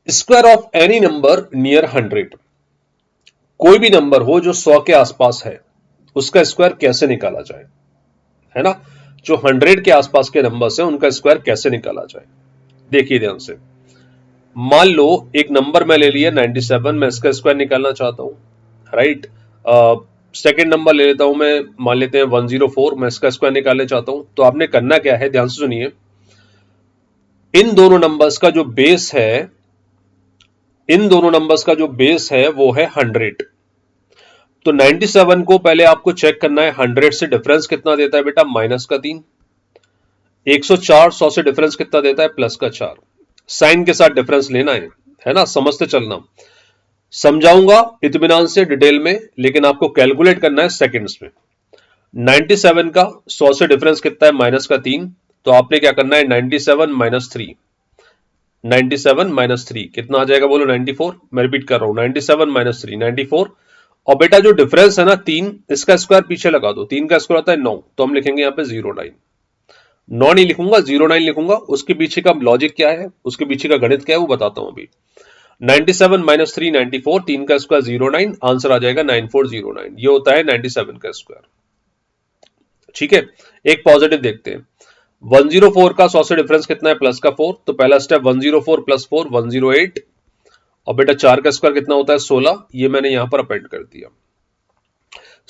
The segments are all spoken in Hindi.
Square of any number near 100, कोई भी नंबर हो जो 100 के आसपास है उसका स्क्वायर कैसे निकाला जाए, है ना। जो 100 के आसपास के नंबर्स हैं उनका स्क्वायर कैसे निकाला जाए, देखिए ध्यान से। मान लो एक नंबर मैं ले लिया 97, मैं इसका स्क्वायर निकालना चाहता हूं, राइट। सेकेंड नंबर ले लेता हूं मैं, मान लेते हैं 104, मैं इसका स्क्वायर निकालना चाहता हूं। तो आपने करना क्या है, ध्यान से सुनिए। इन दोनों नंबर्स का जो बेस है, इन दोनों नंबर्स का जो बेस है वो है 100। तो 97 को पहले आपको चेक करना है 100 से डिफरेंस कितना देता है बेटा, माइनस का 3। 104 100 से डिफरेंस कितना देता है, प्लस का 4। साइन के साथ डिफरेंस लेना है ना, समझते चलना। समझाऊंगा इत्मीनान से डिटेल में, लेकिन आपको कैलकुलेट करना है सेकंड्स में। 97 का 100 से डिफरेंस कितना है, माइनस का 3। तो आपने क्या करना है, 97 माइनस 3, 97 माइनस 3 कितना आ जाएगा बोलो, 94। मैं रिपीट कर रहा हूं, 97 माइनस 3 94। और बेटा जो डिफरेंस है ना 3, इसका स्क्वायर पीछे लगा दो, 3 का स्क्वायर होता है 9, तो हम लिखेंगे यहाँ पे 09। 9 नहीं लिखूंगा, 09 लिखूंगा। उसके पीछे का लॉजिक क्या है, उसके पीछे का गणित क्या है वो बताता हूं अभी। 97 माइनस 3 94, 3 का स्क्वायर 09, आंसर आ जाएगा 9409। ये होता है 97 का स्क्वायर। ठीक है, एक पॉजिटिव देखते हैं। 104 का 100 से डिफरेंस कितना है, प्लस का 4। तो पहला स्टेप 104 प्लस 4 108। और बेटा 4 का स्क्वायर कितना होता है, 16। ये मैंने यहां पर अपेंड कर दिया।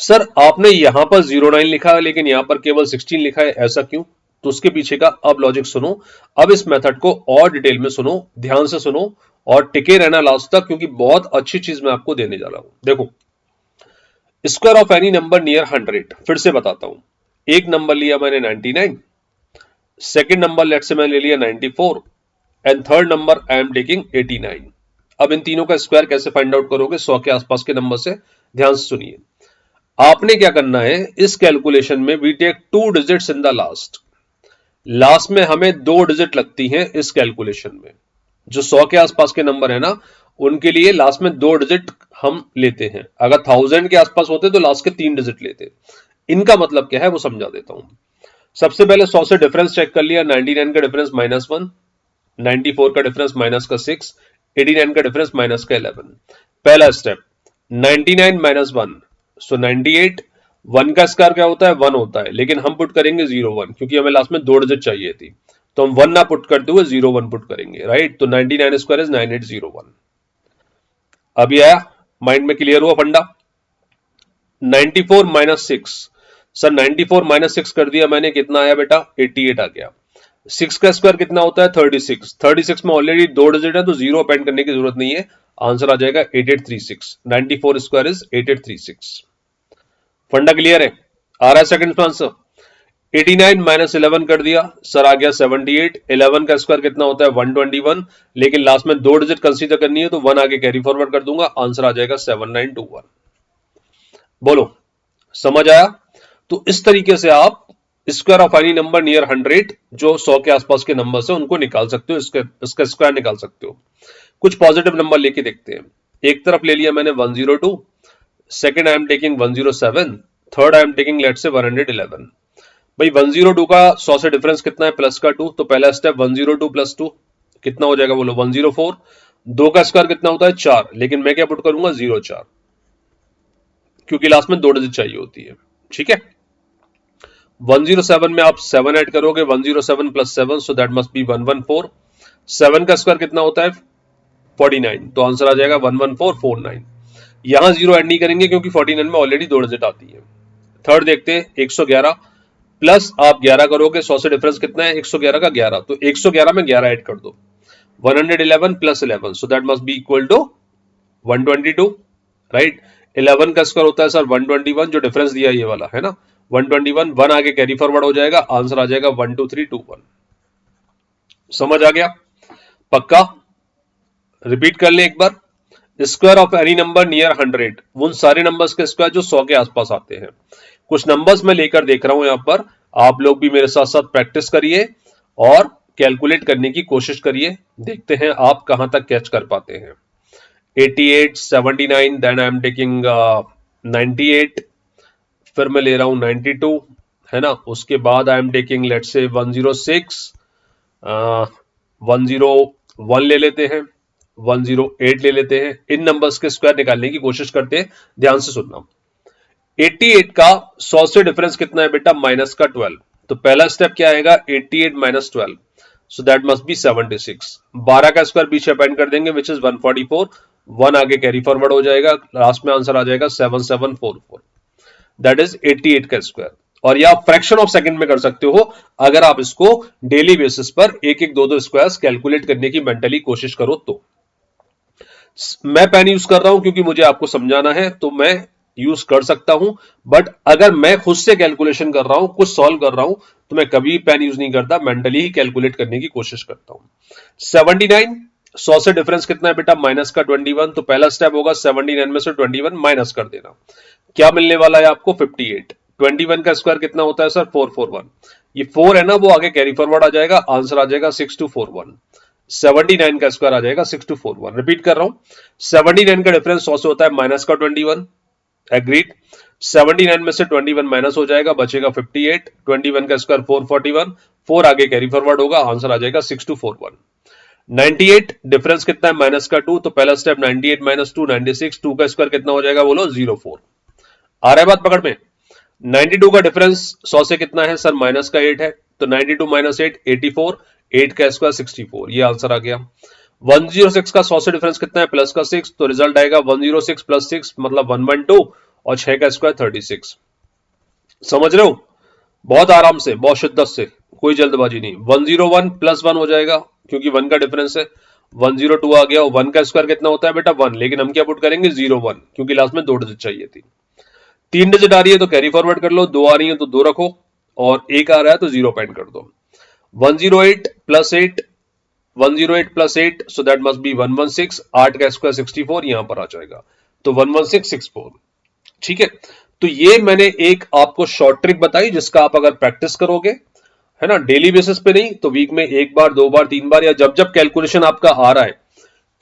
सर आपने यहां पर 09 लिखा है लेकिन यहां पर केवल 16 लिखा है, ऐसा क्यों? तो उसके पीछे का अब लॉजिक सुनो। अब इस मेथड को और डिटेल में सुनो, ध्यान से सुनो और टिके रहना लास्ट तक, क्योंकि बहुत अच्छी चीज मैं आपको देने जा रहा हूं। देखो, square of any number near 100, फिर से बताता हूं। एक नंबर लिया मैंने 99, सेकेंड नंबर लेट से मैंने ले लिया 94, and third number I am taking 89। अब इन तीनों का स्क्वायर कैसे फाइंड आउट करोगे 100 के आसपास के नंबर से, ध्यान से सुनिए। आपने क्या करना है इस कैलकुलेशन में, we take 2 digits in the last. Last में हमें 2 डिजिट लगती हैं इस कैलकुलेशन में। जो 100 के आसपास के नंबर है ना, उनके लिए लास्ट में 2 डिजिट हम लेते हैं। अगर 1000 के आसपास होते तो लास्ट के 3 डिजिट लेते। इनका मतलब क्या है वो समझा देता हूं। सबसे पहले 100 से डिफरेंस चेक कर लिया, 99 का डिफरेंस -1, 94 का डिफरेंस माइनस का 6, 89 का डिफरेंस माइनस का 11। पहला स्टेप 99 माइनस 1, सो 98। 1 का स्क्वायर क्या होता है, 1 होता है, लेकिन हम पुट करेंगे 01 क्योंकि हमें लास्ट में 2 डिजिट चाहिए थी। तो हम 1 ना पुट करते हुए 01 पुट करेंगे, राइट। तो 99 स्क्वायर इज 9801। अभी आया, माइंड में क्लियर हुआ फंडा। 94 माइनस 6, सर 94 माइनस 6 कर दिया मैंने, कितना आया बेटा, 88 आ गया। 6 का स्क्वायर कितना होता है, 36। 36 में ऑलरेडी 2 डिजिट है तो 0 अपेंड करने की जरूरत नहीं है, आंसर आ जाएगा 8836। 94 स्क्वायर इज 8836। फंडा क्लियर है, आ रहा है सेकंड आंसर। 89 माइनस 11 कर दिया, सर आ गया 78। 11 का स्क्वायर कितना होता है, 121, लेकिन लास्ट में 2 डिजिट कंसीडर करनी है तो 1 आगे कैरी फॉरवर्ड कर दूंगा, आंसर आ जाएगा 7921। बोलो समझ आया? तो इस तरीके से आप square of any number near 100, जो 100 के आसपास के नंबर है उनको निकाल सकते हो, इसका स्क्वायर निकाल सकते हो। कुछ पॉजिटिव नंबर लेके देखते हैं। एक तरफ ले लिया मैंने 102, second I am taking 107, third I am taking let say 111। भाई 102 का 100 से डिफरेंस कितना है, प्लस का 2। तो पहला स्टेप 102 प्लस 2 कितना हो जाएगा बोलो, 104। 2 का स्क्वायर कितना होता है, 4, लेकिन मैं क्या पुट करूंगा, 04, क्योंकि लास्ट में 2 डिजिट चाहिए होती है। ठीक है, 107 में आप 7 ऐड करोगे, 107 plus 7, so that must B 114। 7 का स्क्वायर कितना होता है, 49, तो आंसर आ जाएगा 11449। यहां 0 ऐड नहीं करेंगे क्योंकि 49 में ऑलरेडी 2 डिजिट आती है। थर्ड देखते हैं, 111 प्लस आप 11 करोगे, 100 से डिफरेंस कितना है, 111 का 11, तो 111 में 11 ऐड कर दो, 111 plus 11, so that must be equal to 122, right. 11 का स्क्वायर होता है सर 121, जो डिफरेंस दिया ये वाला है ना, 121, 1 आगे कैरी फॉरवर्ड हो जाएगा, आंसर आ जाएगा 12321। समझ आ गया? पक्का? रिपीट कर ले एक बार। Square of any number near 100, उन सारे नंबर्स के स्क्वायर जो 100 के आसपास आते हैं। कुछ नंबर्स मैं लेकर देख रहा हूं यहां पर, आप लोग भी मेरे साथ साथ प्रैक्टिस करिए और कैलकुलेट करने की कोशिश करिए, देखते हैं आप कहां तक कैच कर पाते हैं। 88, 79, देन आई एम टेकिंग 98, फिर मैं ले रहा हूं 92, है ना। उसके बाद आई एम टेकिंग लेट्स से 106, 101 ले लेते हैं, 108 ले लेते हैं। इन नंबर्स के स्क्वायर निकालने की कोशिश करते हैं, ध्यान से सुनना। 88 का 100 से डिफरेंस कितना है बेटा, माइनस का 12। तो पहला स्टेप क्या आएगा, 88 minus 12, so that must B 76। 12 का स्क्वायर पीछे अपेंड कर देंगे विच इज 144, 1 आगे कैरी फॉरवर्ड हो जाएगा, लास्ट में आंसर आ जाएगा 7744, दैट इज 88 का स्क्वायर। और या फ्रैक्शन ऑफ सेकंड में कर सकते हो अगर आप इसको डेली बेसिस पर एक एक दो स्क्वायर्स कैलकुलेट करने की मेंटली कोशिश करो तो। मैं पेन यूज कर रहा हूं क्योंकि मुझे आपको समझाना है, तो मैं यूज कर सकता हूं, बट अगर मैं खुद से कैलकुलेशन कर रहा हूं, कुछ सॉल्व कर रहा हूं, तो मैं कभी पेन यूज नहीं करता, मेंटली ही कैलकुलेट करने की कोशिश करता हूं। 79, 100 से डिफरेंस कितना है बेटा, माइनस का 21। तो पहला स्टेप होगा 79 में से 21 माइनस कर देना, क्या मिलने वाला है आपको, 58। 21 का स्क्वायर कितना होता है सर, 441। ये 4 है ना, वो आगे कैरी फॉरवर्ड आ जाएगा, आंसर आ जाएगा 6241। 79 का स्क्वायर आ जाएगा 6241। रिपीट कर रहा हूं, 79 का डिफरेंस 100 से होता है माइनस का 21, एग्रीड। 79 में से 21 माइनस हो जाएगा, बचेगा 58। 21 का स्क्वायर 441, 4 आगे कैरी फॉरवर्ड होगा, आंसर आ जाएगा 6241। 98 डिफरेंस कितना है, माइनस का 2। तो पहला स्टेप 98 माइनस 2, 96। 2 का स्क्वायर कितना हो जाएगा, बोलो 04। आ रहा है बात पकड़ में। 92 का डिफरेंस 100 से कितना है सर, माइनस का 8 है। तो 92 माइनस 8, 84। 8 का स्क्वायर 64, ये आंसर आ गया। 106 का 100 से डिफरेंस कितना है, प्लस का 6। तो रिजल्ट आएगा 106 प्लस 6 मतलब 112, और 6 का स्क्वायर 36। समझ रहे हो, बहुत आराम से, बहुत शिद्दत से, कोई जल्दबाजी नहीं। 101 प्लस 1 हो जाएगा क्योंकि 1 का डिफरेंस है। 102 आ गया, और 1 का स्क्वायर कितना होता है बेटा, 1, लेकिन हम क्या पुट करेंगे, 01, क्योंकि लास्ट में 2 डिजिट चाहिए थी। 3 डिजिट आ रही है तो कैरी फॉरवर्ड कर लो, 2 आ रही है तो 2 रखो, और 1 आ रहा है तो 0 पेंड कर दो। 108 plus 8, 108 plus 8, so that must B 116। 8 का स्क्वायर 64, यहां पर आ जाएगा, तो 11664। ठीक है, तो ये मैंने एक आपको शॉर्ट ट्रिक बताई, जिसका आप अगर प्रैक्टिस करोगे, है ना, डेली बेसिस पे नहीं तो वीक में 1 बार 2 बार 3 बार, या जब जब कैलकुलेशन आपका आ रहा है,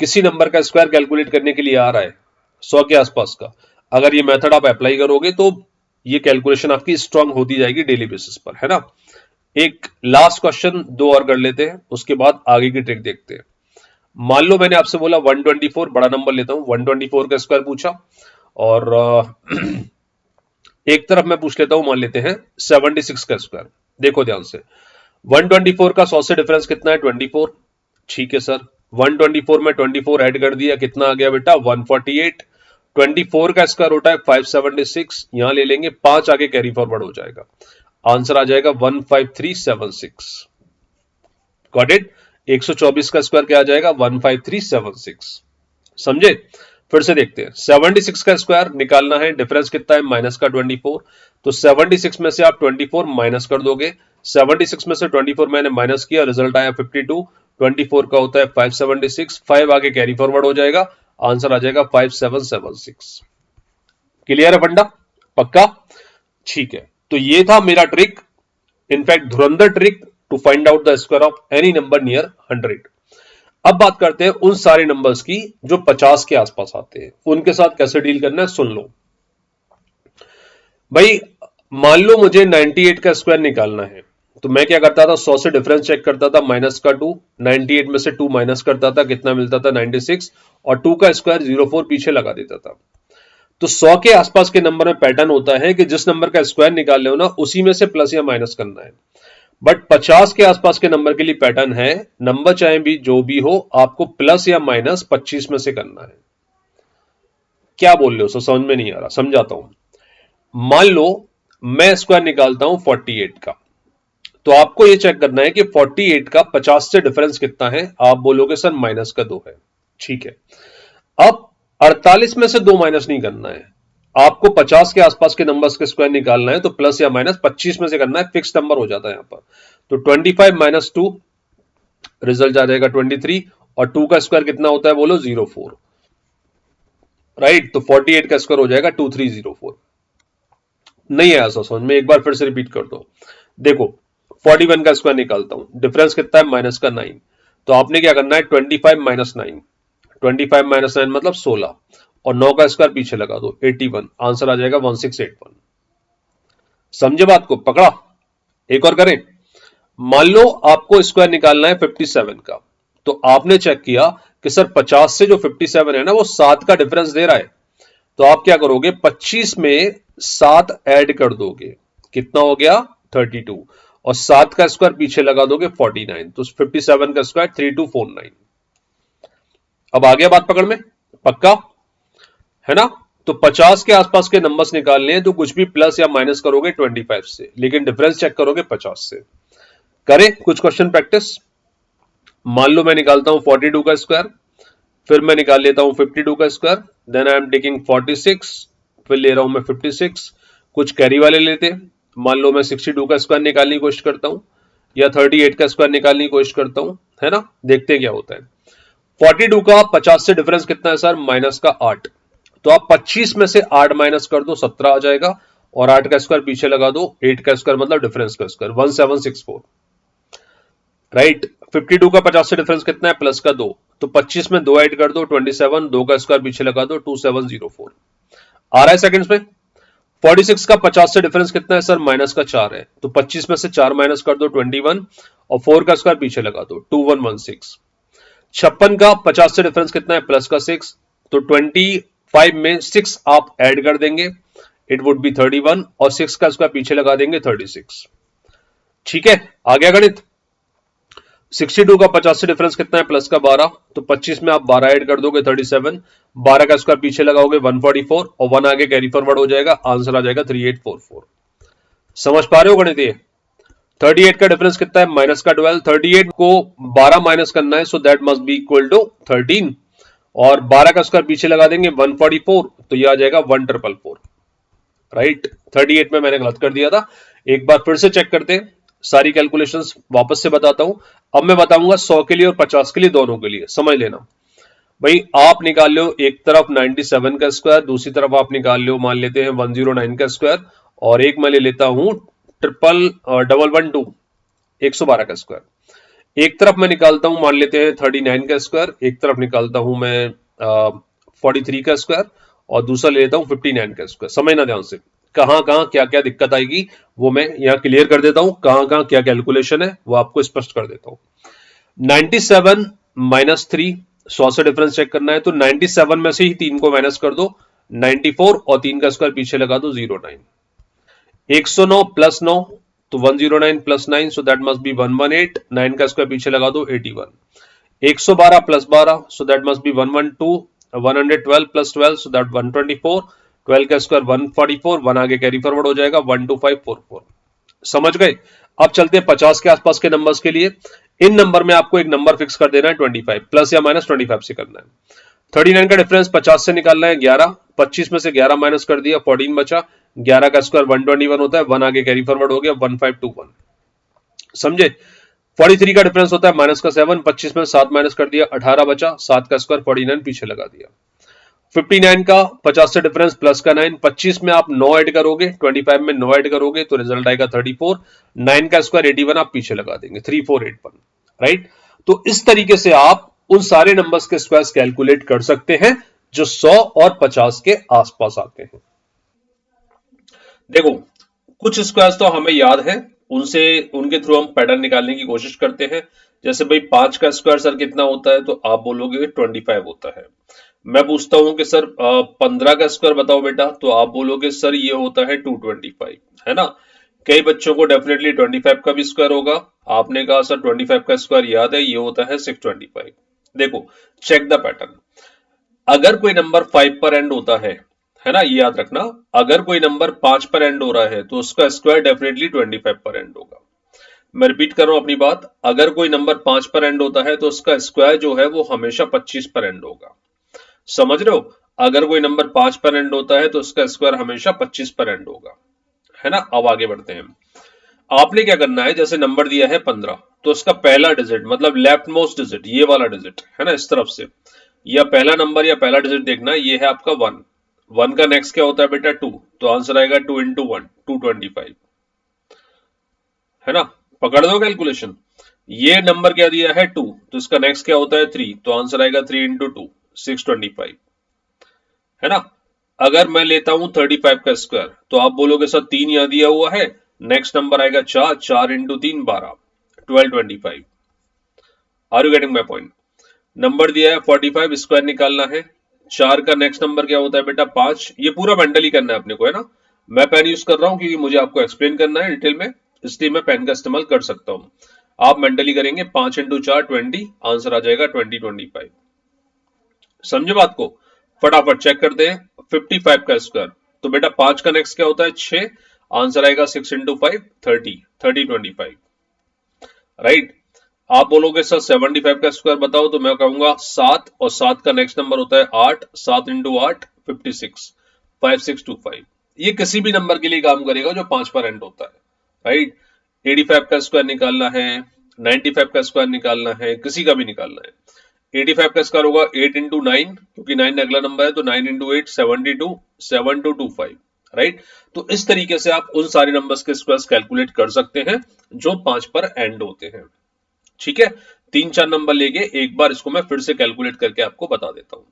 किसी नंबर का स्क्वायर कैलकुलेट करने के लिए आ रहा है 100 के आसपास का, अगर ये मेथड आप अप्लाई करोगे तो ये कैलकुलेशन आपकी स्ट्रांग होती जाएगी डेली बेसिस पर, है ना। एक लास्ट क्वेश्चन 2 और कर लेते हैं, उसके बाद आगे की ट्रिक देखते हैं। मान लो मैंने आपसे बोला 124, बड़ा नंबर लेता हूं, 124 का स्क्वायर पूछा, और एक तरफ मैं पूछ लेता हूं, मान लेते हैं 76 का स्क्वायर। देखो ध्यान से, 124 का 100 से डिफरेंस कितना है, 24। ठीक है सर, 124 में 24 ऐड कर दिया, कितना आ गया बेटा, 148। 24 का स्क्वायर होता है 576, यहां ले लेंगे, 5 आगे कैरी फॉरवर्ड हो जाएगा, आंसर आ जाएगा 15376। Got it. 124 का स्क्वायर क्या आ जाएगा, 15376। समझे, फिर से देखते हैं। 76 का स्क्वायर निकालना है, डिफरेंस कितना है, माइनस का 24। तो 76 में से आप 24 माइनस कर दोगे, 76 में से 24 मैंने माइनस किया, रिजल्ट आया 52। 24 का होता है 576, 5 आगे कैरी फॉरवर्ड हो जाएगा, आंसर आ जाएगा 5776। क्लियर है फंडा, पक्का, ठीक है। तो ये था मेरा ट्रिक, इनफैक्ट धुरंधर trick, to find out the square of any number near 100। अब बात करते हैं उन सारे नंबर्स की जो 50 के आसपास आते हैं, उनके साथ कैसे डील करना है, सुन लो भाई। मान लो मुझे 98 का स्क्वायर निकालना है, तो मैं क्या करता था, 100 से डिफरेंस चेक करता था, माइनस का 2। 98 में से 2 माइनस करता था, कितना मिलता था, 96, और 2 का स्क्वायर 04 पीछे लगा देता था। तो 100 के आसपास के नंबर में पैटर्न होता है कि जिस नंबर का स्क्वायर निकाल रहे हो ना, उसी में से प्लस या माइनस करना है। बट 50 के आसपास के नंबर के लिए पैटर्न है, नंबर चाहे भी जो भी हो, आपको प्लस या माइनस 25 में से करना है। क्या बोल रहे हो, समझ में नहीं आ रहा, समझाता हूं। मान लो मैं स्क्वायर निकालता हूं 48 का, तो आपको यह चेक करना है कि 48 का 50 से डिफरेंस कितना है। आप बोलोगे सर माइनस का 2 है, ठीक है। अब 48 में से 2 माइनस नहीं करना है, आपको 50 के आसपास के नंबर्स के स्क्वायर निकालना है, तो प्लस या माइनस 25 में से करना है, फिक्स नंबर हो जाता है यहां पर। तो 25 माइनस 2, रिजल्ट आ जाएगा 23, और 2 का स्क्वायर कितना होता है, बोलो 04, राइट। तो 48 का स्क्वायर हो जाएगा 2304। नहीं आया समझ में, एक बार फिर से रिपीट कर दो। देखो 41 का स्क्वायर निकालता हूं, डिफरेंस कितना है, माइनस का 9। तो आपने क्या करना है, 25 माइनस 9, 25 माइनस 9 मतलब 16, और 9 का स्क्वायर पीछे लगा दो, 81, आंसर आ जाएगा 1681। समझे बात को, पकड़ा। एक और करें, मान लो आपको स्क्वायर निकालना है 57 का, तो आपने चेक किया कि सर 50 से जो 57 है ना वो 7 का डिफरेंस दे रहा है, तो आप क्या करोगे 25 में 7 ऐड कर दोगे, कितना हो गया 32, और 7 का स्क्वायर पीछे लगा दोगे 49, तो 57 का स्क्वायर 3249। अब आ गया बात पकड़ में, पक्का है ना। तो 50 के आसपास के नंबर्स निकालने हैं तो कुछ भी प्लस या माइनस करोगे 25 से, लेकिन डिफरेंस चेक करोगे 50 से। करें कुछ क्वेश्चन प्रैक्टिस। मान लो मैं निकालता हूं 42 का स्क्वायर, फिर मैं निकाल लेता हूं 52 का square, then I am taking 46, फिर ले रहा हूं मैं 56, कुछ कैरी वाले लेते हैं। मान लो मैं 62 का स्क्वायर निकालने की कोशिश करता हूं या 38 का स्क्वायर निकालने की कोशिश करता हूं, है ना, देखते हैं क्या होता है। 42 का 50 से डिफरेंस कितना है सर, माइनस का 8, तो आप 25 में से 8 माइनस कर दो 17 आ जाएगा, और 8 का स्क्वायर पीछे लगा दो, 8 का स्क्वायर मतलब डिफरेंस का स्क्वायर 1764, राइट। 52 का 50 से डिफरेंस कितना है, प्लस का 2, तो 25 में 2 ऐड कर दो 27, 2 का स्क्वायर पीछे लगा दो 2704, आ रहा है सेकंड्स में। 46 का 50 से डिफरेंस कितना है सर, माइनस का 4 है, तो 25 में से 4 माइनस कर दो 21, और 4 का स्क्वायर पीछे लगा दो 2116। 56 का 50 से डिफरेंस कितना है, प्लस का 6, तो 25 में 6 आप ऐड कर देंगे, इट वुड बी 31, और 6 का स्क्वायर पीछे लगा देंगे 36। ठीक है, आ गया गणित। 62 का 50 से डिफरेंस कितना है, प्लस का 12, तो 25 में आप 12 ऐड कर दोगे 37, 12 का स्क्वायर पीछे लगाओगे 144, और 1 आगे कैरी फॉरवर्ड हो जाएगा, आंसर आ जाएगा 3844। समझ पा रहे हो गणित ये। 38 का डिफरेंस कितना है, माइनस का 12, 38 को 12 माइनस करना है, so that must be equal to 13, और 12 का स्क्वायर पीछे लगा देंगे 144, तो ये आ जाएगा 1444, राइट। 38 में मैंने गलत कर दिया था, एक बार फिर से चेक करते हैं, सारी कैलकुलेशंस वापस से बताता हूं। अब मैं बताऊंगा 100 के लिए और 50 के लिए, दोनों के लिए समझ लेना। भाई आप निकाल लो एक तरफ 97 का स्क्वायर, दूसरी तरफ आप निकाल लो, मान लेते हैं 109 का स्क्वायर, और एक मैं ले लेता हूं 11112 112 का स्क्वायर। एक तरफ मैं निकालता हूं, मान लेते हैं 39 का स्क्वायर, एक तरफ निकालता हूं मैं 43 का स्क्वायर, और दूसरा ले लेता हूं 59 का स्क्वायर। समझना ध्यान से, कहां कहां क्या क्या दिक्कत आएगी वो मैं यहां क्लियर कर देता हूं, कहां कहां क्या कैलकुलेशन है वो आपको स्पष्ट कर देता हूं। 97 माइनस 3, 100 से डिफरेंस चेक करना है, तो 97 में से ही 3 को माइनस कर दो 94, और 3 का स्क्वायर पीछे लगा दो 09। 109 प्लस 9, तो 109 plus 9, so that must B 118, 9 का स्क्वायर पीछे लगा दो 81। 112 plus 12, so that must B 112, 112 plus 12, so that 124, 12 का स्क्वायर 144, 1 आगे कैरी फॉरवर्ड हो जाएगा 12544। समझ गए। अब चलते हैं 50 के आसपास के नंबर्स के लिए। इन नंबर में आपको एक नंबर फिक्स कर देना है 25, प्लस या माइनस 25 से करना है। 39 का डिफरेंस 50 से निकालना है 11, 25 में से 11 माइनस कर दिया 14 बचा, 11 का स्क्वायर 121 होता है, 1 आगे कैरी फॉरवर्ड हो गया 1521। समझे। 43 का डिफरेंस होता है माइनस का 7, 25 में 7 माइनस कर दिया 18 बचा, 7 का स्क्वायर 49 पीछे लगा दिया। 59 का 50 से डिफरेंस प्लस का 9, 25 में आप 9 ऐड करोगे, 25 में 9 ऐड करोगे तो रिजल्ट आएगा 34, 9 का स्क्वायर 81 आप पीछे लगा देंगे 3481, राइट। तो इस तरीके से आप उन सारे नंबर्स के स्क्वायर्स कैलकुलेट कर सकते हैं जो 100 और 50 के आसपास आते हैं। देखो कुछ स्क्वायर्स तो हमें याद है, उनसे उनके थ्रू हम पैटर्न निकालने की कोशिश करते हैं। जैसे भाई 5 का स्क्वायर सर कितना होता है, तो आप बोलोगे 25 होता है। मैं पूछता हूं कि सर 15 का स्क्वायर बताओ बेटा, तो आप बोलोगे सर ये होता है 225, है ना। कई बच्चों को डेफिनेटली 25 का भी स्क्वायर होगा, आपने कहा सर 25 का स्क्वायर याद है, ये होता है 625। देखो चेक द पैटर्न, अगर कोई नंबर 5 पर एंड होता है ना, ये याद रखना, अगर कोई नंबर 5 पर एंड हो रहा है तो उसका स्क्वायर डेफिनेटली 25 पर एंड होगा। मैं रिपीट कर रहा हूं अपनी बात, अगर कोई नंबर 5 पर एंड होता है तो उसका स्क्वायर जो है वो हमेशा 25 पर एंड होगा। समझ रहे हो, अगर कोई नंबर 5 पर एंड होता है तो उसका स्क्वायर हमेशा 25 पर एंड होगा, है ना। अब आगे बढ़ते हैं। आपने क्या करना है, जैसे नंबर दिया है 15, तो उसका पहला डिजिट मतलब लेफ्ट मोस्ट डिजिट, ये वाला डिजिट है ना, इस तरफ से, या पहला नंबर या पहला डिजिट देखना, ये है आपका 1, 1 का नेक्स्ट क्या होता है बेटा 2, तो आंसर आएगा 2 इंटू 1 225, है ना। पकड़ दो कैलकुलेशन। ये नंबर क्या दिया है 2, तो इसका नेक्स्ट क्या होता है 3, तो आंसर आएगा 3 इंटू 2 625, है ना। अगर मैं लेता हूं 35 का स्क्वायर, तो आप बोलोगे सर 3 यहां दिया हुआ है, नेक्स्ट नंबर आएगा 4, 4 into 3 12 1225, are you getting my point? Number दिया है 45, स्क्वायर निकालना है। 4 का नेक्स्ट नंबर क्या होता है बेटा? 5। ये पूरा मेंटली करना है अपने को, है ना। मैं पेन यूज कर रहा हूं क्योंकि मुझे आपको एक्सप्लेन करना है डिटेल में, इसलिए मैं पेन का इस्तेमाल कर सकता हूं। आप मेंटली करेंगे 5 इंटू 4 20, आंसर आ जाएगा 2025। समझे बात को? फटाफट चेक करते हैं 55 का स्क्वायर। तो बेटा 5 का नेक्स्ट क्या होता है? 6, आंसर आएगा 6 इंटू 5 30, 3025, राइट। आप बोलोगे सर 75 का स्क्वायर बताओ, तो मैं कहूंगा 7, और 7 का नेक्स्ट नंबर होता है 8, 7 इंटू 8 56, 5625। ये किसी भी नंबर के लिए काम करेगा जो 5 पर एंड होता है, राइट। 85 का स्क्वायर निकालना है, 95 का स्क्वायर निकालना है, किसी का भी निकालना है। 85 का स्क्वायर होगा 8 इंटू 9, क्योंकि 9 अगला नंबर है, तो 9 इंटू 8 72, 7225, राइट। तो इस तरीके से आप उन सारे नंबर्स के स्क्वायर्स कैलकुलेट कर सकते हैं जो 5 पर एंड होते हैं, ठीक है। 3-4 नंबर लेके एक बार इसको मैं फिर से कैलकुलेट करके आपको बता देता हूं।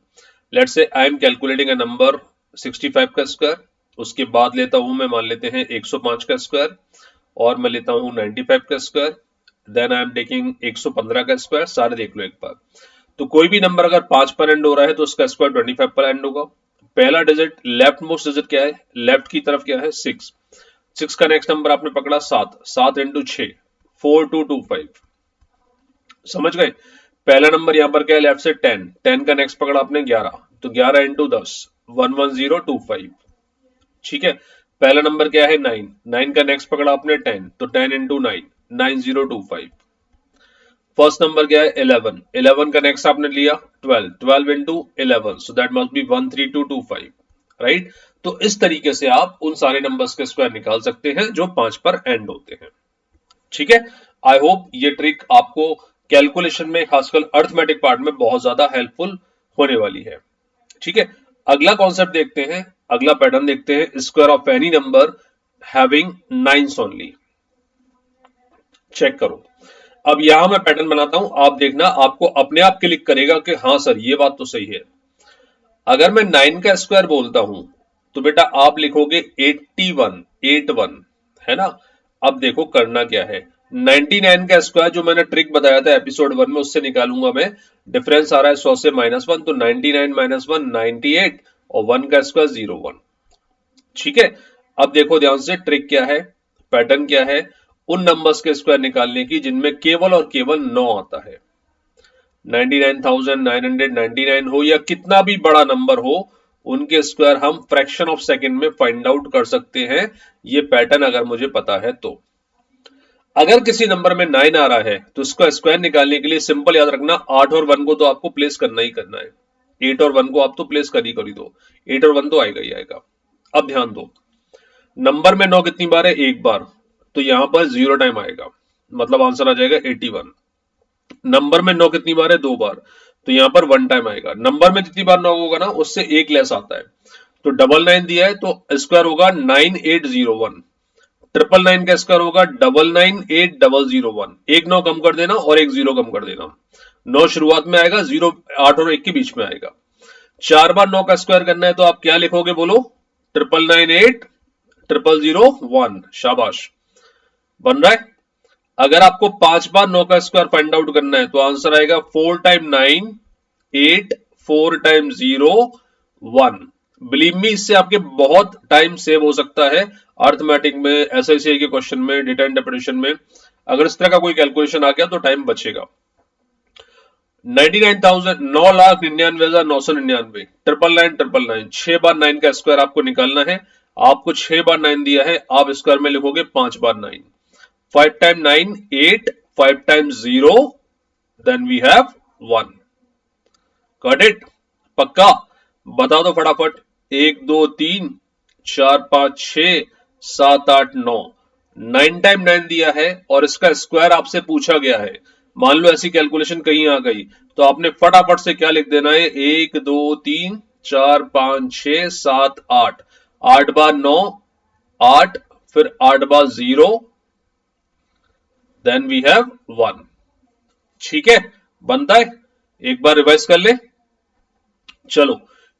Let's say I am calculating a number 65 का स्क्वायर, उसके बाद लेता हूं मैं, मान लेते हैं 105 का स्क्वायर, और मैं लेता हूं 95 का square, then I am taking 115 का स्क्वायर। सारे देख लो एक बार। तो कोई भी नंबर अगर 5 पर एंड हो रहा है तो उसका स्क्वायर 25 पर एंड होगा। पहला डिजिट, लेफ्ट मोस्ट डिजिट क्या है? लेफ्ट की तरफ क्या है? 6। 6 का नेक्स्ट नंबर आपने पकड़ा 7, 7 इंटू 6 4225, समझ गए। पहला नंबर यहां पर क्या है? लेफ्ट से 10, 10 का नेक्स्ट पकड़ा आपने 11, तो 11 इंटू 10 11025, ठीक है। पहला नंबर क्या है? 9, 9 का नेक्स्ट पकड़ा आपने 10, तो 10 इंटू 9 9025। फर्स्ट नंबर क्या है? 11, 11 का नेक्स्ट आपने लिया 12, 12 into 11, so that must B 13225, right. तो इस तरीके से आप उन सारे नंबर्स के स्क्वायर निकाल सकते हैं जो 5 पर एंड होते हैं, ठीक है। आई होप ये ट्रिक आपको कैलकुलेशन में, खासकर अर्थमेटिक पार्ट में बहुत ज्यादा हेल्पफुल होने वाली है, ठीक है। अगला कॉन्सेप्ट देखते हैं, अगला पैटर्न देखते हैं, square of any number having 9s only. Check करो, अब यहां मैं पैटर्न बनाता हूं, आप देखना, आपको अपने आप क्लिक करेगा कि हाँ सर ये बात तो सही है। अगर मैं 9 का स्क्वायर बोलता हूं तो बेटा आप लिखोगे 81, 81, है ना। अब देखो करना क्या है, 99 का स्क्वायर जो मैंने ट्रिक बताया था एपिसोड 1 में, उससे निकालूंगा मैं। डिफरेंस आ रहा है 100 से -1, तो 99 - 1 98, और 1 का स्क्वायर 01, ठीक है। अब देखो ध्यान से, ट्रिक क्या है, पैटर्न क्या है, उन नंबर्स के स्क्वायर निकालने की जिनमें केवल और केवल 9 आता है। 99,999 हो या कितना भी बड़ा नंबर हो, उनके स्क्वायर हम फ्रैक्शन ऑफ सेकंड में फाइंड आउट कर सकते हैं, ये पैटर्न अगर मुझे पता है तो। अगर किसी नंबर में 9 आ रहा है तो उसका स्क्वायर निकालने के लिए सिंपल याद रखना, 8 और 1 को तो आपको प्लेस करना ही करना है। 8 और 1 को आप तो प्लेस कर ही दो, 8 और 1 तो आएगा ही आएगा। अब ध्यान दो, नंबर में 9 कितनी बार है? एक बार, तो यहां पर 0 टाइम आएगा, मतलब आंसर आ जाएगा 81। नंबर में 9 कितनी बार है? 2 बार, तो यहां पर 1 टाइम आएगा। नंबर में जितनी बार 9 होगा ना, उससे एक लेस आता है, तो 99 दिया है तो स्क्वायर होगा 9801। 999 का स्क्वायर होगा 998001। एक 9 कम कर देना और एक 0 कम कर देना। 9 शुरुआत में आएगा, 0 8 और 1 के बीच में आएगा। 4 बार 9 का स्क्वायर करना है तो आप क्या लिखोगे बोलो? 998 0001, शाबाश, बन रहा है। अगर आपको 5 बार 9 का स्क्वायर फाइंड आउट करना है तो आंसर आएगा 4 टाइम 9 8, 4 टाइम 0 1। बिलीव मी, इससे आपके बहुत टाइम सेव हो सकता है अर्थमेटिक में, एसआईसीआई के क्वेश्चन में, डेटा इंटरप्रिटेशन में। अगर इस तरह का कोई कैलकुलेशन आ गया तो टाइम बचेगा। 99,000 9,99,999, 999, 6 बार 9 का स्क्वायर आपको निकालना है। आपको 6 बार 9 दिया है, आप स्क्वायर में लिखोगे 5 बार 9। 5 time 9 8, 5 time 0, then we have 1। Got it? पक्का? बता दो फटाफट। 1 2 3 4 5 6 7 8 9, 9 टाइम 9 दिया है और इसका स्क्वायर आपसे पूछा गया है। मान लो ऐसी कैलकुलेशन कहीं आ गई तो आपने फटाफट से क्या लिख देना है? 1 2 3 4 5 6 7 8, 8 बार 9 8, फिर 8 बार 0, देन वी हैव 1। ठीक है, बनता है? एक बार रिवाइज कर ले। चलो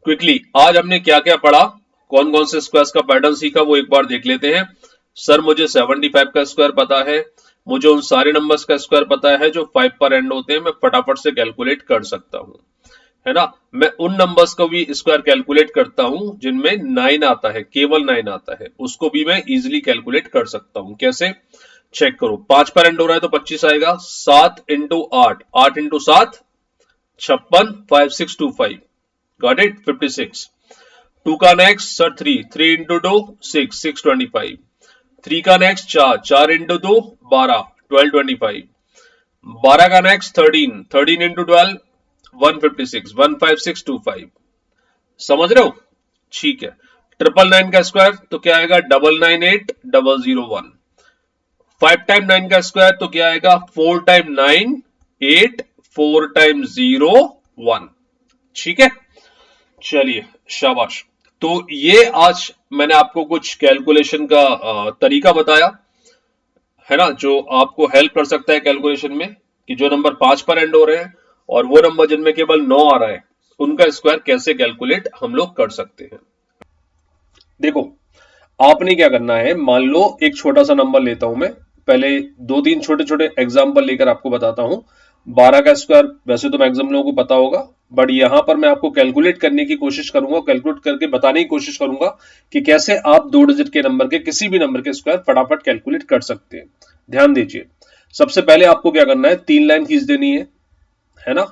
क्विकली, आज हमने क्या क्या पढ़ा, कौन कौन से स्क्वायर्स का पैटर्न सीखा, वो एक बार देख लेते हैं। सर मुझे 75 का स्क्वायर पता है, मुझे उन सारे नंबर्स का स्क्वायर पता है जो 5 पर एंड होते हैं, मैं फटाफट से कैलकुलेट कर सकता हूं, है ना। मैं उन नंबर्स को भी स्क्वायर कैलकुलेट करता हूं जिनमें 9 आता है, केवल 9 आता है, उसको भी मैं इजीली कैलकुलेट कर सकता हूं। कैसे, चेक करो। 5 पर एंड हो रहा है तो 25 आएगा, 7 इंटू 8, 8 इंटू 7 56, 5625, गॉट इट, 56। 2 का नेक्स्ट सर 3, 3 इंटू 2 6, 625। 3 का नेक्स्ट 4, 4 इंटू 2 12, 1225। 12 का नेक्स्ट 13, 13 इंटू 12 156, 15625। समझ रहे हो? ठीक है। 999 का स्क्वायर तो क्या आएगा, 998001। 5 टाइम 9 का स्क्वायर तो क्या आएगा, 4 टाइम 9 8, 4 टाइम 0 1। ठीक है, चलिए शाबाश। तो ये आज मैंने आपको कुछ कैलकुलेशन का तरीका बताया, है ना, जो आपको हेल्प कर सकता है कैलकुलेशन में, कि जो नंबर 5 पर एंड हो रहे हैं और वो नंबर जिनमें केवल 9 आ रहा है, उनका स्क्वायर कैसे कैलकुलेट हम लोग कर सकते हैं। देखो, आपने क्या करना है, मान लो एक छोटा सा नंबर लेता हूं मैं, पहले 2-3 छोटे छोटे एग्जाम्पल लेकर आपको बताता हूं। 12 का स्क्वायर वैसे तो मैक्सिमम लोगों को पता होगा, बट यहां पर मैं आपको कैलकुलेट करने की कोशिश करूंगा, कैलकुलेट करके बताने की कोशिश करूंगा कि कैसे आप 2 डिजिट के नंबर के, किसी भी नंबर के स्क्वायर फटाफट कैलकुलेट कर सकते हैं। ध्यान दीजिए, सबसे पहले आपको क्या करना है, 3 लाइन खींच देनी है ना,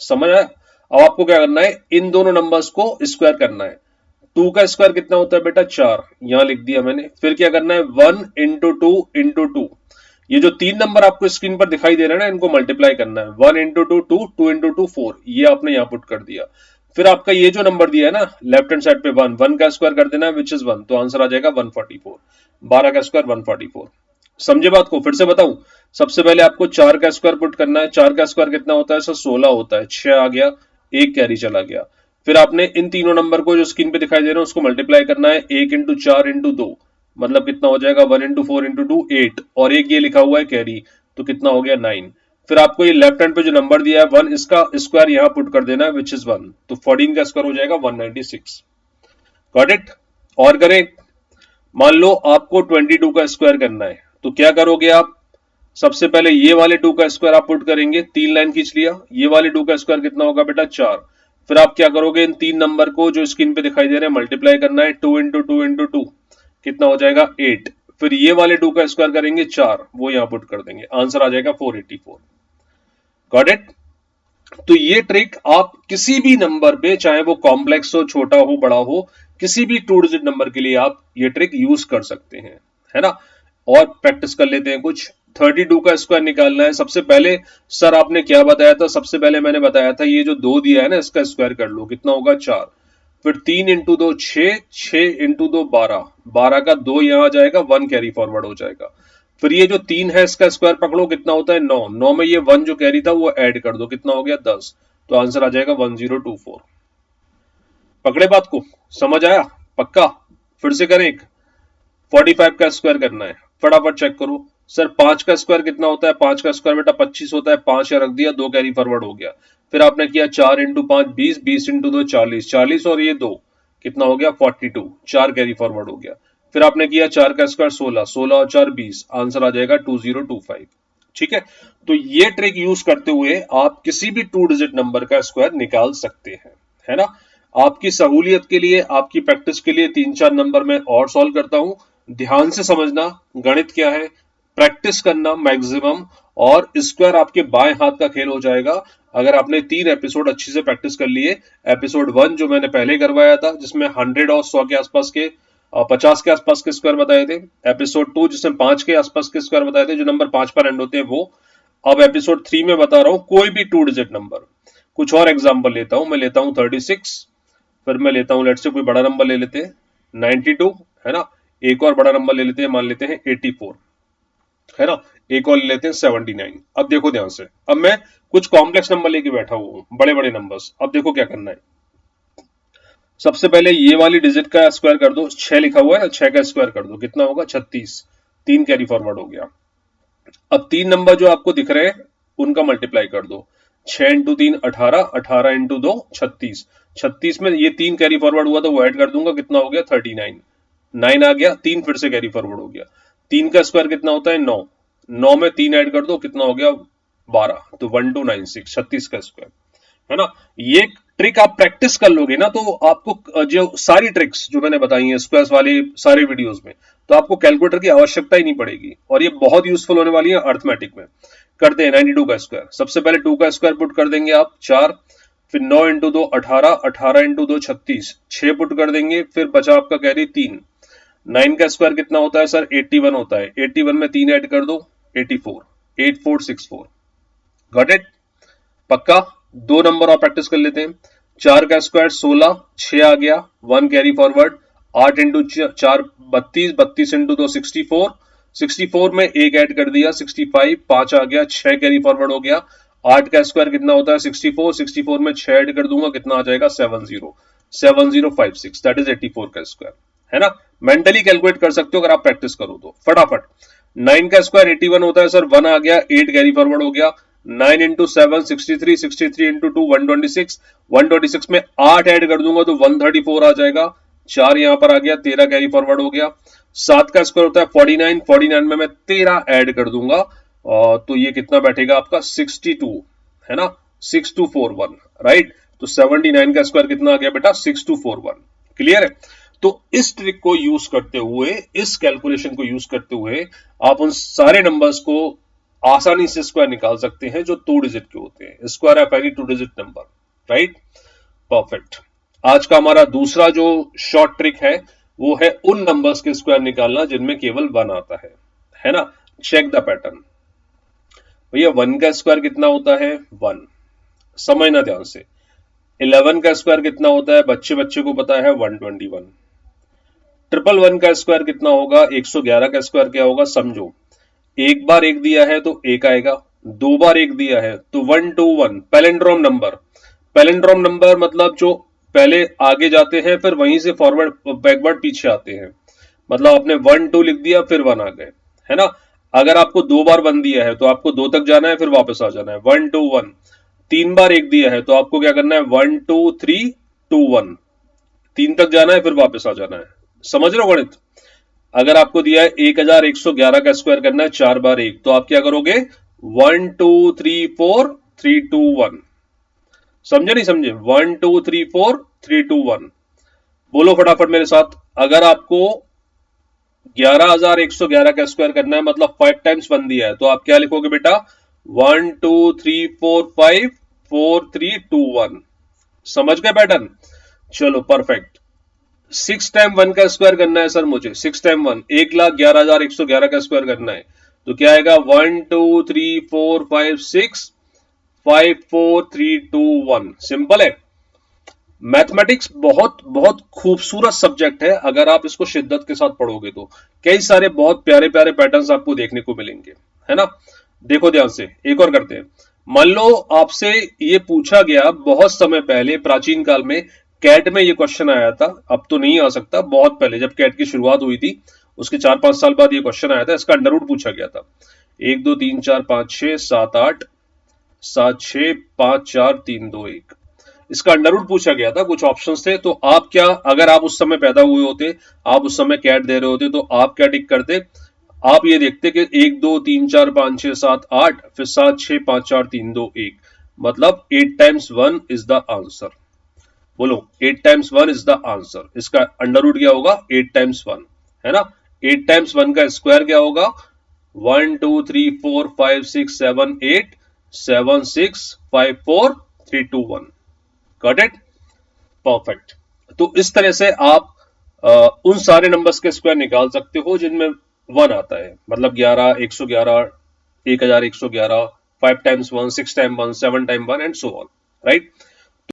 समझ आया। अब आपको क्या करना है, इन दोनों नंबर्स को स्क्वायर करना है। 2 का स्क्वायर कितना होता है बेटा, 4, यहां लिख दिया मैंने। फिर क्या करना है, 1 इंटू 2 इंटू 2, ये जो 3 नंबर आपको स्क्रीन पर दिखाई दे रहे हैं ना, इनको मल्टीप्लाई करना है। 1 इंटू 2 2, 2 इंटू 2 4, ये आपने यहां पुट कर दिया। फिर आपका ये जो नंबर दिया है ना लेफ्ट हैंड साइड पे, 1, 1 का स्क्वायर कर देना है, विच इज 1, तो आंसर आ जाएगा 144। 12 का स्क्वायर 144। समझे बात को, फिर से बताऊं। सबसे पहले आपको 4 का स्क्वायर पुट करना है। 4 का स्क्वायर कितना होता है सर, 16 होता है। 6 आ गया, एक कैरी चला गया। फिर आपने इन तीनों नंबर को जो स्क्रीन पे दिखाई दे रहे हैं उसको मल्टीप्लाई करना है। 1 इंटू 4 इंटू 2, मतलब कितना हो जाएगा, 1 इंटू 4 इंटू 2 8, और एक ये लिखा हुआ है कैरी, तो कितना हो गया 9। फिर आपको ये लेफ्ट हैंड पे जो नंबर दिया है 1, इसका स्क्वायर यहां पुट कर देना है, विच इज 1, तो 14 का स्क्वायर हो जाएगा 196। Got it. और करें, मान लो आपको 22 का स्क्वायर करना है, तो क्या करोगे आप, सबसे पहले ये वाले 2 का स्क्वायर आप पुट करेंगे। 3 लाइन खींच लिया, ये वाले 2 का स्क्वायर कितना होगा बेटा, 4। फिर आप क्या करोगे, इन 3 नंबर को जो स्क्रीन पे दिखाई दे रहे हैं मल्टीप्लाई करना है। 2 इंटू 2 इंटू 2, कितना हो जाएगा 8। फिर ये वाले 2 का स्क्वायर करेंगे 4, वो यहां पुट कर देंगे, आंसर आ जाएगा 484। Got it. तो ये ट्रिक आप किसी भी नंबर पे, चाहे वो कॉम्प्लेक्स हो, छोटा हो, बड़ा हो, किसी भी 2 डिजिट नंबर के लिए आप ये ट्रिक यूज कर सकते हैं, है ना। और प्रैक्टिस कर लेते हैं कुछ। 32 का स्क्वायर निकालना है। सबसे पहले सर आपने क्या बताया था, सबसे पहले मैंने बताया था ये जो 2 दिया है ना, इसका स्क्वायर कर लो, कितना होगा 4। फिर 3 इंटू 2 6, 6 इंटू 2 12, 12 का 2 यहां आ जाएगा, 1 कैरी फॉरवर्ड हो जाएगा। फिर ये जो 3 है इसका स्क्वायर पकड़ो, कितना होता है 9, 9 में ये 1 जो कैरी था वो ऐड कर दो, कितना हो गया 10, तो आंसर आ जाएगा 1024। पकड़े बात को, समझ आया, पक्का। फिर से करें एक, 45 का स्क्वायर करना है, फटाफट चेक करो। सर 5 का स्क्वायर कितना होता है, 5 का स्क्वायर बेटा 25 होता है। 5 रख दिया, 2 कैरी फॉरवर्ड हो गया। फिर आपने किया 4 इंटू 5 20, 20 इंटू 2 40, 40 और ये 2, कितना हो गया 42, 4 कैरी फॉरवर्ड हो गया। फिर आपने किया 4 का स्क्वायर 16, 16 और 4 20, आंसर आ जाएगा 2025। ठीक है, तो ये ट्रिक यूज करते हुए आप किसी भी 2 डिजिट नंबर का स्क्वायर निकाल सकते हैं, है ना। आपकी सहूलियत के लिए, आपकी प्रैक्टिस के लिए 3-4 नंबर में और सॉल्व करता हूं। ध्यान से समझना, गणित क्या है, प्रैक्टिस करना मैक्सिमम, और स्क्वायर आपके बाएं हाथ का खेल हो जाएगा अगर आपने 3 एपिसोड अच्छी से प्रैक्टिस कर लिए। एपिसोड 1 जो मैंने पहले करवाया था, जिसमें 100 और 100 के आसपास के, 50 के आसपास के स्क्वायर बताए थे। एपिसोड 2 जिसमें 5 के आसपास के स्क्वायर बताए थे, जो नंबर 5 पर एंड होते हैं वो। अब एपिसोड 3 में बता रहा हूं कोई भी 2 डिजिट नंबर। कुछ और एग्जाम्पल लेता हूं, मैं लेता हूं 36, फिर मैं लेता हूं लेट से कोई बड़ा नंबर ले लेते हैं 92, है ना। एक और बड़ा नंबर ले लेते हैं, मान लेते हैं 84, है ना। एक और ले लेते हैं 79। अब देखो ध्यान से, अब मैं कुछ कॉम्प्लेक्स नंबर लेके बैठा हुआ हूं, बड़े बड़े नंबर्स। अब देखो क्या करना है, सबसे पहले ये वाली डिजिट का स्क्वायर कर दो, 6 लिखा हुआ है ना, 6 का स्क्वायर कर दो, कितना होगा 36, 3 कैरी फॉरवर्ड हो गया। अब 3 नंबर जो आपको दिख रहे हैं उनका मल्टीप्लाई कर दो। 6 इंटू 3 18, 18 इंटू 2 36, 36 में ये 3 कैरी फॉरवर्ड हुआ तो वो ऐड कर दूंगा, कितना हो गया 39, 9 आ गया, 3 फिर से कैरी फॉरवर्ड हो गया। 3 का स्क्वायर कितना होता है 9, 9 में 3 ऐड कर दो, कितना हो गया 12, तो 1296, 36 का स्क्वायर, है ना। ये ट्रिक आप प्रैक्टिस कर लोगे ना, तो आपको जो सारी ट्रिक्स जो मैंने बताई हैं स्क्वायर्स वाली सारे वीडियोस में, तो आपको कैलकुलेटर की आवश्यकता ही नहीं पड़ेगी, और ये बहुत यूजफुल होने वाली है अर्थमेटिक में। करते हैं 92 का स्क्वायर। सबसे पहले 2 का स्क्वायर पुट कर देंगे आप 4, फिर 9 इंटू 2 18, 18 इंटू 2 36, 6 पुट कर देंगे, फिर बचा आपका कैरी 3। 9 का स्क्वायर कितना होता है सर? 81 होता है। 81 में 3 ऐड कर दो, 84, 8464। Got it? पक्का? दो नंबर और प्रैक्टिस कर लेते हैं। 4 का स्क्वायर 16, 6 आ गया, 1 कैरी फॉरवर्ड, 8 इंटू 4 32, 32 इंटू 2 64, 64 में 1 ऐड कर दिया 65, 5 आ गया, 6 कैरी फॉरवर्ड हो गया। 8 का स्क्वायर कितना होता है? 64, 64 में 6 ऐड कर दूंगा, कितना आ जाएगा? 70, 7056, दैट इज 84 का स्क्वायर, है ना। मेंटली कैलकुलेट कर सकते हो अगर आप प्रैक्टिस करो तो फटाफट। 9 का स्क्वायर 81 होता है सर, 1 आ गया, 8 कैरी फॉरवर्ड हो गया, 9 इंटू 7 63, 63 इंटू 2 126, 126 में 8 ऐड कर दूंगा तो 134 आ जाएगा, 4 यहां पर आ गया, 13 कैरी फॉरवर्ड हो गया। 7 का स्क्वायर होता है 49, 49 में मैं 13 ऐड कर दूंगा, तो ये कितना बैठेगा आपका? 62, है ना, 6241, राइट। तो 79 का स्क्वायर कितना आ गया बेटा? 6241। क्लियर है? तो इस ट्रिक को यूज करते हुए, इस कैलकुलेशन को यूज करते हुए आप उन सारे नंबर्स को आसानी से स्क्वायर निकाल सकते हैं जो 2 डिजिट के होते हैं। Square of any 2 digit number, right. Perfect. आज का हमारा दूसरा जो शॉर्ट ट्रिक है वो है उन नंबर्स के स्क्वायर निकालना जिनमें केवल 1 आता है ना। Check the pattern. भैया 1 का स्क्वायर कितना होता है? 1। समझना ध्यान से। 11 का स्क्वायर कितना होता है? बच्चे बच्चे को पता है 121। 111 का स्क्वायर कितना होगा? 111 का स्क्वायर क्या होगा? समझो, एक बार एक दिया है तो एक आएगा, दो बार एक दिया है तो 121। पैलिंड्रोम नंबर, पैलिंड्रोम नंबर मतलब जो पहले आगे जाते हैं फिर वहीं से फॉरवर्ड बैकवर्ड पीछे आते हैं। मतलब आपने 1 2 लिख दिया फिर 1 आ गए, है ना। अगर आपको दो बार 1 दिया है तो आपको 2 तक जाना है फिर वापस आ जाना है, 1 2 1। 3 बार एक दिया है तो आपको क्या करना है? 1 2 3 2 1, 3 तक जाना है फिर वापस आ जाना है। समझ रहे हो गणित? अगर आपको दिया है 1111 का स्क्वायर करना है 4 बार 1, तो आप क्या करोगे? 1 2 3 4 3 2 1। समझे नहीं समझे? 1 2 3 4 3 2 1। बोलो फटाफट मेरे साथ। अगर आपको 11111 का स्क्वायर करना है मतलब 5 टाइम्स 1 दिया है, तो आप क्या लिखोगे बेटा? 1 2 3 4 5 4 3 2 1। समझ गए पैटर्न? चलो परफेक्ट। 6 टाइम 1 का स्क्वायर करना है सर मुझे, 6 टाइम 1 1,11,111 का स्क्वायर करना है, तो क्या आएगा? 1 2 3 4 5 6 5 4 3 2 1। सिंपल है। मैथमेटिक्स बहुत बहुत खूबसूरत सब्जेक्ट है, अगर आप इसको शिद्दत के साथ पढ़ोगे तो कई सारे बहुत प्यारे प्यारे पैटर्न्स आपको देखने को मिलेंगे, है ना। देखो ध्यान से, एक और करते हैं। मान लो आपसे ये पूछा गया बहुत समय पहले, प्राचीन काल में कैट में ये क्वेश्चन आया था, अब तो नहीं आ सकता, बहुत पहले जब कैट की शुरुआत हुई थी उसके 4-5 साल बाद ये क्वेश्चन आया था। इसका अंडर रूट पूछा गया था। 1 2 3 4 5 6 7 8 7 6 5 4 3 2 1, इसका अंडर रूट पूछा गया था। कुछ ऑप्शंस थे, तो आप क्या, अगर आप उस समय पैदा हुए होते, आप उस समय कैट दे रहे होते, तो आप क्या टिक करते? आप ये देखते कि 1 2 3 4 5 6 7 8, फिर 7 6 5 4 3 2 1, मतलब 8 टाइम्स 1 इज द आंसर। बोलो 8 टाइम्स 1 इज द आंसर। इसका अंडर रूट क्या होगा? 8 टाइम्स 1, है ना। 8 टाइम्स 1 का स्क्वायर क्या होगा? 1 2 3 4 5 6 7 8 7 6 5 4 3 2 1। Got it? परफेक्ट। तो इस तरह से आप उन सारे नंबर्स के स्क्वायर निकाल सकते हो जिनमें 1 आता है, मतलब 11 111 1111 5 times 1 6 time 1 7 time 1 and so on, right.